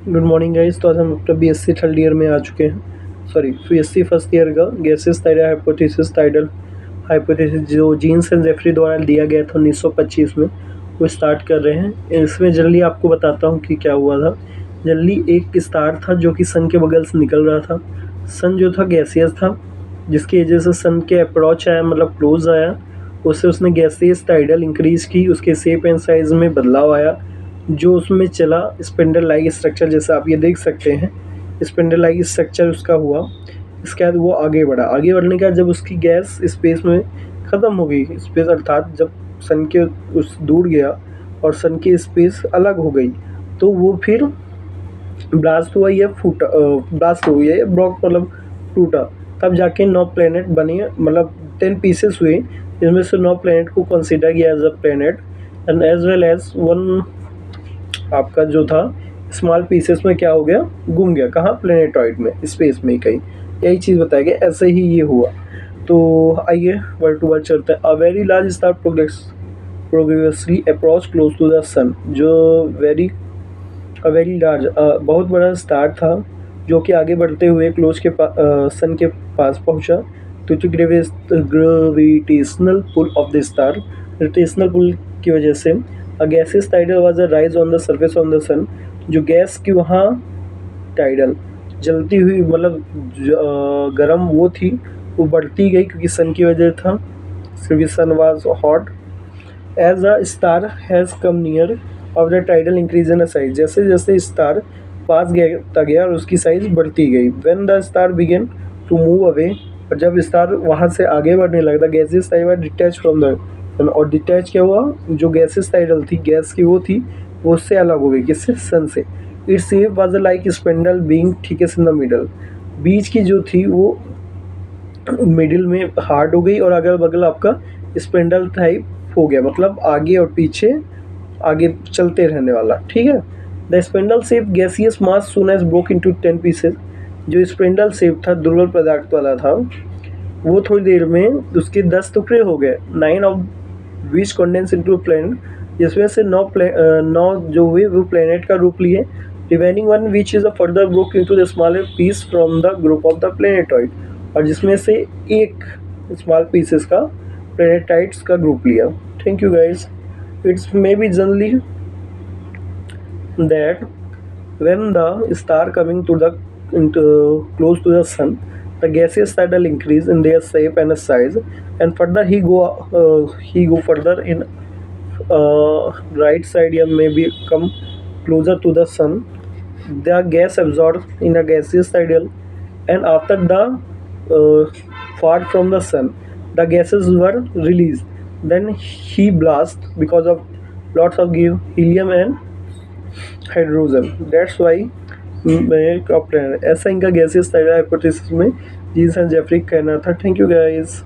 Good morning guys. तो आज हम अपना बीएससी थर्ड ईयर में आ चुके हैं, सॉरी बीएससी फर्स्ट ईयर का गैसेस टाइडल हाइपोथेसिस जो जीन्स एंड जेफरी द्वारा दिया गया था 1925 में, वो स्टार्ट कर रहे हैं। इसमें जनरली आपको बताता हूँ कि क्या हुआ था। जनरली एक स्टार था जो कि सन के बगल से निकल रहा था। सन जो था गैसियस था, जिसकी वजह से सन के अप्रोच आया, मतलब क्लोज आया, उससे उसने गैसियस टाइडल इंक्रीज की, उसके शेप एंड साइज में बदलाव आया, जो उसमें चला स्पिंडल लाइक स्ट्रक्चर, जैसे आप ये देख सकते हैं स्पिंडल लाइक स्ट्रक्चर उसका हुआ। इसके बाद वो आगे बढ़ा, आगे बढ़ने के बाद जब उसकी गैस स्पेस में ख़त्म हो गई, स्पेस अर्थात जब सन के उस दूर गया और सन की स्पेस अलग हो गई, तो वो फिर ब्लास्ट हुआ या फूटा, ब्लास्ट हो गया या ब्लॉक, मतलब टूटा। तब जाके 9 प्लेनेट बने, मतलब 10 पीसेस हुए, जिसमें से 9 प्लेनेट को कंसिडर किया as a planet and as well as one आपका जो था स्मॉल पीसेस में क्या हो गया, गुम गया। कहाँ? प्लेनेटॉइड में, स्पेस में कहीं। यही चीज़ बताया गया, ऐसे ही ये हुआ। तो आइए वर्ड टू वर्ड चलते हैं। A very large star progressively approach close to the sun. जो वेरी लार्ज, बहुत बड़ा स्टार था जो कि आगे बढ़ते हुए क्लोज के सन के पास पहुंचा। तो gravitational pull of the star, gravitational pull की वजह से a gases tidal was a rise on the surface on the sun. जो गैस की वहाँ टाइडल जलती हुई, मतलब गर्म वो थी, वो बढ़ती गई क्योंकि सन की वजह था, क्योंकि sun was hot. As a star has come near of the tidal increase in size, जैसे जैसे स्टार पास गया और उसकी साइज बढ़ती गई। When the star began to move away, और जब स्टार वहाँ से आगे बढ़ने लगा, gases tidal detach from the, और डिटैच क्या हुआ, जो गैसेस टाइडल थी, गैस की वो थी, वो उससे अलग हो गई। किससे? सन से। Its shape was like spindle being thickest in the middle, बीच की जो थी वो मिडिल में हार्ड हो गई और अगल बगल आपका स्पेंडल टाइप हो गया, मतलब आगे और पीछे आगे चलते रहने वाला। ठीक है। The spindle shape gaseous mass soon as broke into 10 pieces. जो स्पेंडल शेप था, दुर्बल पदार्थ वाला था, वो थोड़ी देर में उसके 10 टुकड़े हो गए। 9 of which condense into planet, जिसमें से 9 जो हुए वो प्लेनेट का रूप लिए। Remaining one which is a further broke into the smaller piece from the group of the planetoid, और जिसमें से एक स्मॉल पीसेस का प्लेनेटाइड्स का ग्रुप लिया। Thank you guys. It's may be generally that when the star coming to the close to the sun, the gaseous tidal increase in their shape and size, and further he go further in right side, or maybe come closer to the sun. The gas absorbed in the gaseous tidal, and after the far from the sun, the gases were released. Then he blast because of lots of give helium and hydrogen, that's why मैं ऐसा इनका gases hypothesis में jeans and Jeffrey कहना था। Thank you guys.